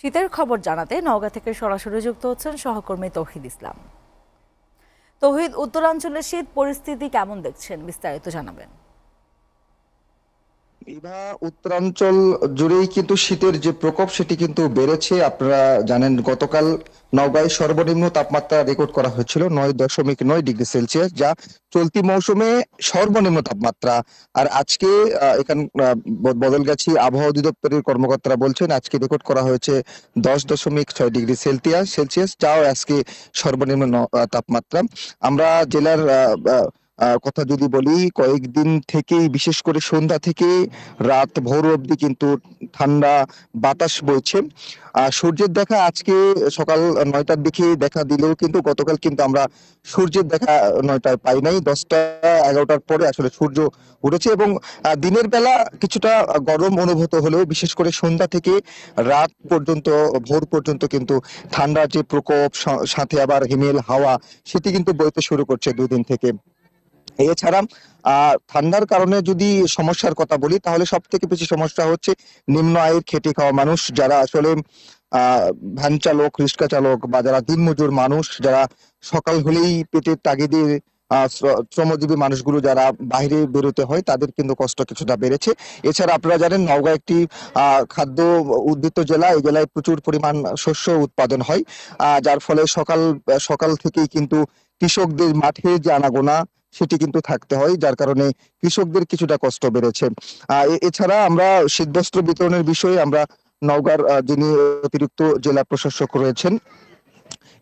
শীতের খবর জানাতে নওগাঁ থেকে সরাসরি যুক্ত হচ্ছেন সহকর্মী তৌহিদ ইসলাম। তৌহিদ, উত্তরাঞ্চলের শীত পরিস্থিতি কেমন দেখছেন, বিস্তারিত জানাবেন। উত্তরাঞ্চল জুড়েই কিন্তু শীতের যে প্রকোপ সেটি কিন্তু বেড়েছে। আপনারা জানেন, গতকাল নওগাঁয় সর্বনিম্ন তাপমাত্রা রেকর্ড করা হয়েছিল 9.9 ডিগ্রি সেলসিয়াস, যা চলতি মৌসুমে সর্বনিম্ন তাপমাত্রা। আর আজকে বদলগাছি আবহাওয়া অধিদপ্তরের কর্মকর্তারা বলছেন আজকে রেকর্ড করা হয়েছে 10.6 ডিগ্রি সেলসিয়াস, যাও আজকে সর্বনিম্ন তাপমাত্রা। আমরা জেলার কথা যদি বলি, কয়েকদিন থেকেই বিশেষ করে সন্ধ্যা থেকে রাত ভোর অবধি কিন্তু ঠান্ডা বাতাস বইছে। সূর্যের দেখা আজকে সকাল 9টার দিকে দেখা দিলেও কিন্তু গতকাল কিন্তু আমরা সূর্যের দেখা 9টায় পাই নাই। 10টা 11টার পরে আসলে সূর্য উঠেছে এবং দিনের বেলা কিছুটা গরম অনুভূত হলেও বিশেষ করে সন্ধ্যা থেকে রাত পর্যন্ত, ভোর পর্যন্ত কিন্তু ঠান্ডার যে প্রকোপ, সাথে আবার হিমেল হাওয়া, সেটি কিন্তু বইতে শুরু করছে দুদিন থেকে। এছাড়া ঠান্ডার কারণে যদি সমস্যার কথা বলি, তাহলে সব থেকে বেশি সমস্যা হচ্ছে নিম্ন আয়ের খেটে খাওয়া মানুষ, যারা আসলে ভ্যান চালক, রিক্সা চালক বা যারা দিনমজুর মানুষ, যারা সকাল হলেই পেটের তাগিদে শ্রমজীবী মানুষগুলো যারা বাইরে বেরোতে হয়, তাদের কিন্তু কষ্ট কিছুটা বেড়েছে। এছাড়া আপনারা জানেন, নওগাঁ একটি খাদ্য উদ্বৃত্ত জেলা। এই জেলায় প্রচুর পরিমাণ শস্য উৎপাদন হয়, যার ফলে সকাল সকাল থেকেই কিন্তু কৃষকদের মাঠে যে আনাগোনা সেটি কিন্তু থাকতে হয়, যার কারণে কৃষকদের কিছুটা কষ্ট বেড়েছে। এছাড়া আমরা শীতবস্ত্র বিতরণের বিষয়ে আমরা নওগাঁর যিনি অতিরিক্ত জেলা প্রশাসক রয়েছেন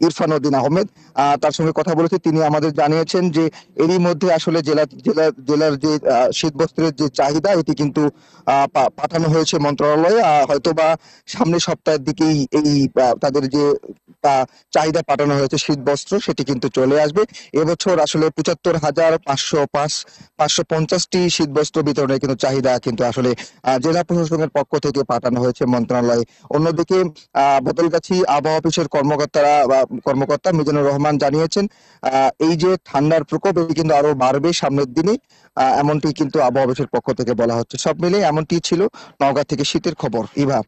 ইরফান উদ্দিন আহমেদ, তার সঙ্গে কথা বলেছে। তিনি আমাদের জানিয়েছেন যে এরই মধ্যে আসলে জেলার যে শীতবস্ত্রের যে চাহিদা, এটি কিন্তু পাঠানো হয়েছে মন্ত্রণালয়ে। হয়তোবা সামনের সপ্তাহের দিকেই এই তাদের যে চাহিদা পাঠানো হয়েছে শীতবস্ত্র, সেটি কিন্তু চলে আসবে। এবছর আসলে 75,550টি শীতবস্ত্র বিতরণের কিন্তু চাহিদা কিন্তু আসলে জেলা প্রশাসনের পক্ষ থেকে পাঠানো হয়েছে মন্ত্রণালয়ে। অন্যদিকে বদলগাছি আবহাওয়া অফিসের কর্মকর্তা মিজানুর রহমান জানিয়েছেন এই যে ঠান্ডার প্রকোপ, এটি কিন্তু আরো বাড়বে সামনের দিনে, এমনটি কিন্তু আবহাওয়া অফিসের পক্ষ থেকে বলা হচ্ছে। সব মিলে এমনটি ছিল নওগাঁ থেকে শীতের খবর। ইভা।